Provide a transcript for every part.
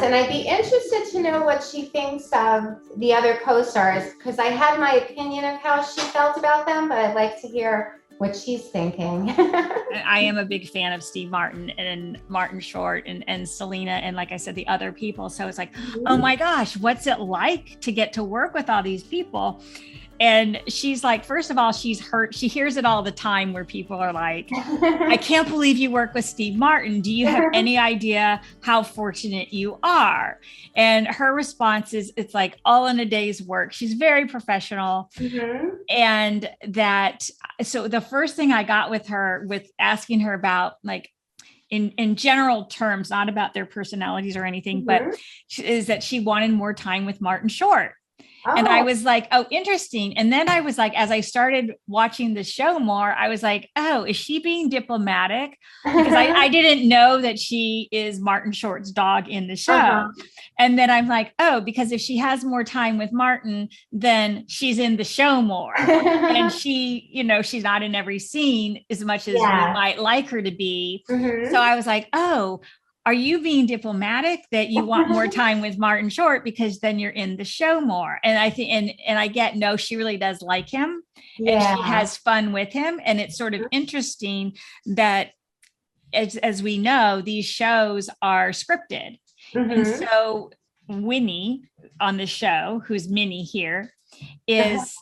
And I'd be interested to know what she thinks of the other co-stars, because I had my opinion of how she felt about them, but I'd like to hear what she's thinking. I am a big fan of Steve Martin and Martin Short and Selena, and like I said, the other people. So it's like, oh my gosh, what's it like to get to work with all these people? And she's like, first of all, she's hurt. She hears it all the time where people are like, I can't believe you work with Steve Martin. Do you have any idea how fortunate you are? And her response is, it's like all in a day's work. She's very professional. And so the first thing I got with her, with asking her about like, in general terms, not about their personalities or anything, but is that she wanted more time with Martin Short. And I was like, oh, interesting. And then I was like, as I started watching the show more, I was like, oh, is she being diplomatic? Because I didn't know that she is Martin Short's dog in the show. And then I'm like, oh, because if she has more time with Martin, then she's in the show more. And she, she's not in every scene as much as we might like her to be. So I was like, oh, are you being diplomatic that you want more time with Martin Short because then you're in the show more? And I think, and I get, no, she really does like him and she has fun with him. And it's sort of interesting that as we know, these shows are scripted. And so Winnie on the show, who's Minnie here, is,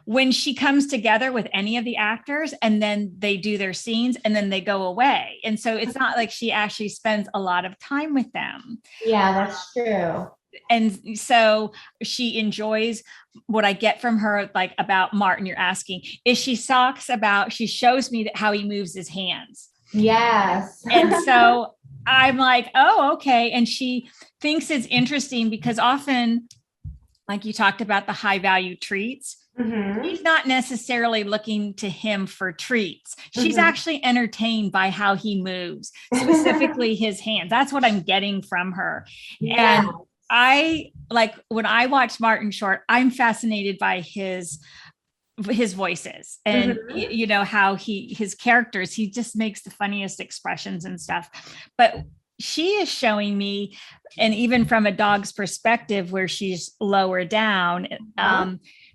when she comes together with any of the actors and then they do their scenes and then they go away. And so it's not like she actually spends a lot of time with them. Yeah, that's true. And so she enjoys what I get from her, like about Martin, you're asking, is she shows me how he moves his hands. Yes. And so I'm like, oh, okay. And she thinks it's interesting because often, like you talked about the high value treats, she's not necessarily looking to him for treats. She's actually entertained by how he moves, specifically his hands. That's what I'm getting from her. And I like when I watch Martin Short, I'm fascinated by his voices and how his characters, he just makes the funniest expressions and stuff. But she is showing me, and even from a dog's perspective where she's lower down,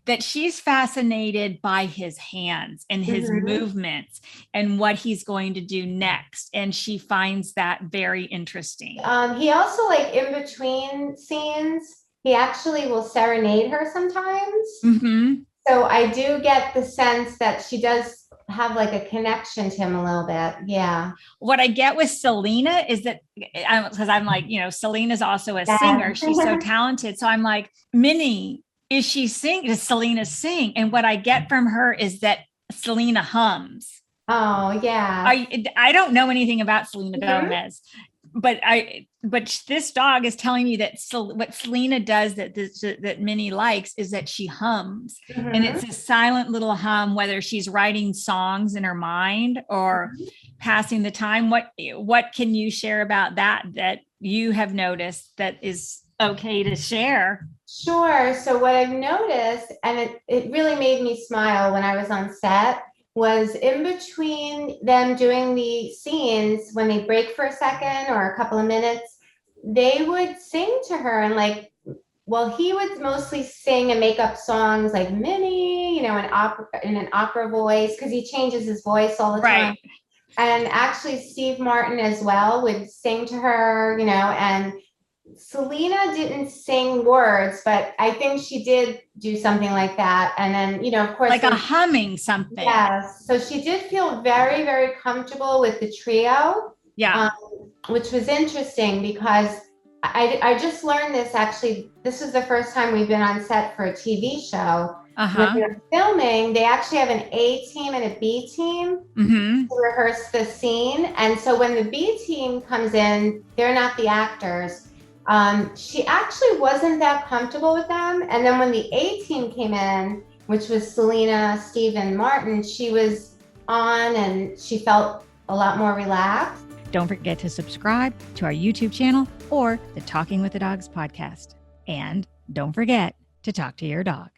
that she's fascinated by his hands and his movements and what he's going to do next. And she finds that very interesting. He also, like, in between scenes, he actually will serenade her sometimes. So I do get the sense that she does have like a connection to him a little bit. Yeah. What I get with Selena is that, because I'm like, Selena's also a singer. She's so talented. So I'm like, Minnie, does Selena sing? And what I get from her is that Selena hums. Oh, yeah. I don't know anything about Selena Gomez, but this dog is telling me that what Selena does that Minnie likes is that she hums, and it's a silent little hum, whether she's writing songs in her mind or passing the time. What can you share about that you have noticed that is okay to share? Sure. So what I've noticed, and it really made me smile when I was on set, was in between them doing the scenes, when they break for a second or a couple of minutes, they would sing to her, and he would mostly sing and make up songs like Minnie, in an opera voice, because he changes his voice all the time. And actually Steve Martin as well would sing to her, and Selena didn't sing words, but I think she did do something like that. And then, of course, like a humming something. Yes. So she did feel very, very comfortable with the trio. Yeah. Which was interesting because I just learned this, actually. This is the first time we've been on set for a TV show. When they're filming, they actually have an A team and a B team to rehearse the scene. And so when the B team comes in, they're not the actors. She actually wasn't that comfortable with them. And then when the A team came in, which was Selena, Steve, and Martin, she was on and she felt a lot more relaxed. Don't forget to subscribe to our YouTube channel or the Talking with the Dogs podcast. And don't forget to talk to your dog.